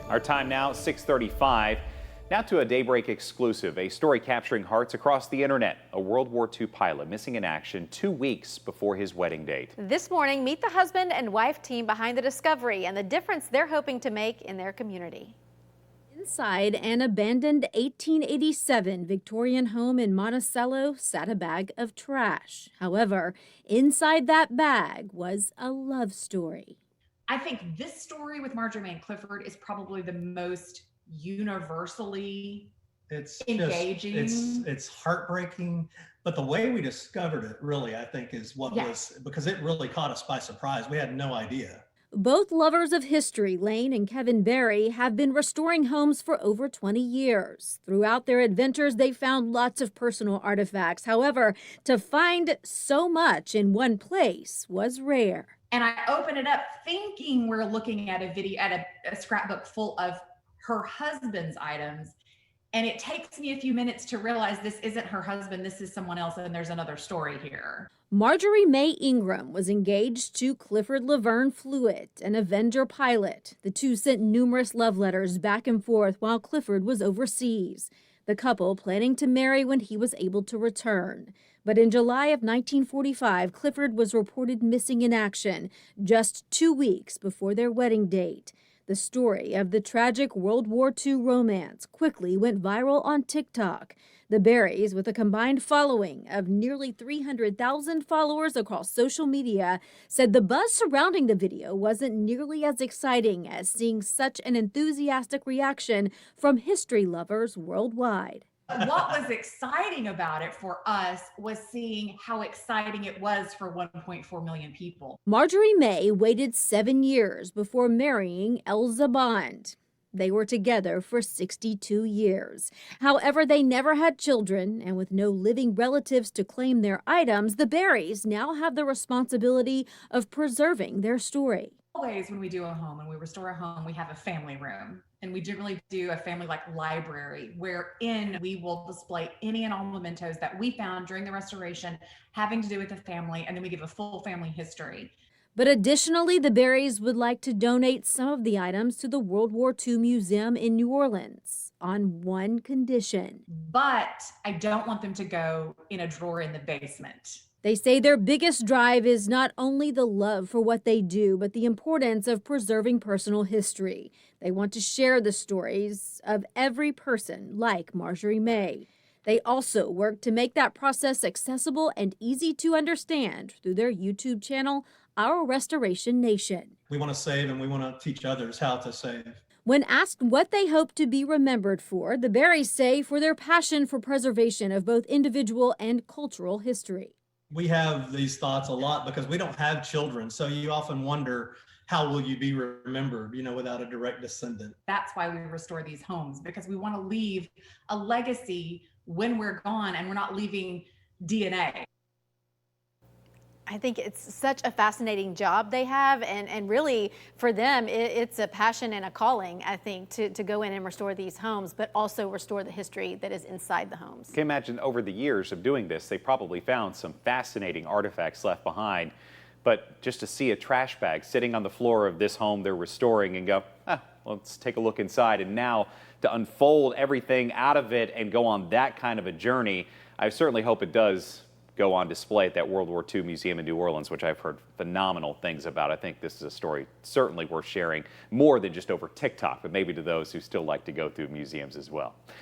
Our time now, 6:35. Now to a Daybreak exclusive, a story capturing hearts across the internet. A World War II pilot missing in action 2 weeks before his wedding date. This morning, meet the husband and wife team behind the discovery and the difference they're hoping to make in their community. Inside an abandoned 1887 Victorian home in Monticello sat a bag of trash. However, inside that bag was a love story. I think this story with Marjorie Mae Clifford is probably the most universally engaging. It's heartbreaking, but the way we discovered it really, I think, is what was, because it really caught us by surprise. We had no idea. Both lovers of history, Lane and Kevin Berry, have been restoring homes for over 20 years. Throughout their adventures, they found lots of personal artifacts. However, to find so much in one place was rare. And I open it up thinking we're looking at a scrapbook full of her husband's items. And it takes me a few minutes to realize this isn't her husband, this is someone else, and there's another story here. Marjorie Mae Ingram was engaged to Clifford Laverne Fluitt, an Avenger Pilot. The two sent numerous love letters back and forth while Clifford was overseas. The couple planning to marry when he was able to return. But in July of 1945, Clifford was reported missing in action just 2 weeks before their wedding date. The story of the tragic World War II romance quickly went viral on TikTok. The Berrys, with a combined following of nearly 300,000 followers across social media, said the buzz surrounding the video wasn't nearly as exciting as seeing such an enthusiastic reaction from history lovers worldwide. What was exciting about it for us was seeing how exciting it was for 1.4 million people. Marjorie Mae waited 7 years before marrying Elza Bond. They were together for 62 years. However, they never had children, and with no living relatives to claim their items, the Berrys now have the responsibility of preserving their story. Always when we do a home and we restore a home, we have a family room. And we generally do a family-like library wherein we will display any and all mementos that we found during the restoration having to do with the family, and then we give a full family history. But additionally, the Berrys would like to donate some of the items to the World War II Museum in New Orleans on one condition. But I don't want them to go in a drawer in the basement. They say their biggest drive is not only the love for what they do, but the importance of preserving personal history. They want to share the stories of every person like Marjorie Mae. They also work to make that process accessible and easy to understand through their YouTube channel, Our Restoration Nation. We want to save, and we want to teach others how to save. When asked what they hope to be remembered for, the Berrys say for their passion for preservation of both individual and cultural history. We have these thoughts a lot because we don't have children. So you often wonder, how will you be remembered, without a direct descendant? That's why we restore these homes, because we want to leave a legacy when we're gone, and we're not leaving DNA. I think it's such a fascinating job they have, and really for them it's a passion and a calling, I think, to go in and restore these homes, but also restore the history that is inside the homes. Can you imagine over the years of doing this, they probably found some fascinating artifacts left behind, but just to see a trash bag sitting on the floor of this home they're restoring and go, let's take a look inside, and now to unfold everything out of it and go on that kind of a journey, I certainly hope it does go on display at that World War II Museum in New Orleans, which I've heard phenomenal things about. I think this is a story certainly worth sharing, more than just over TikTok, but maybe to those who still like to go through museums as well.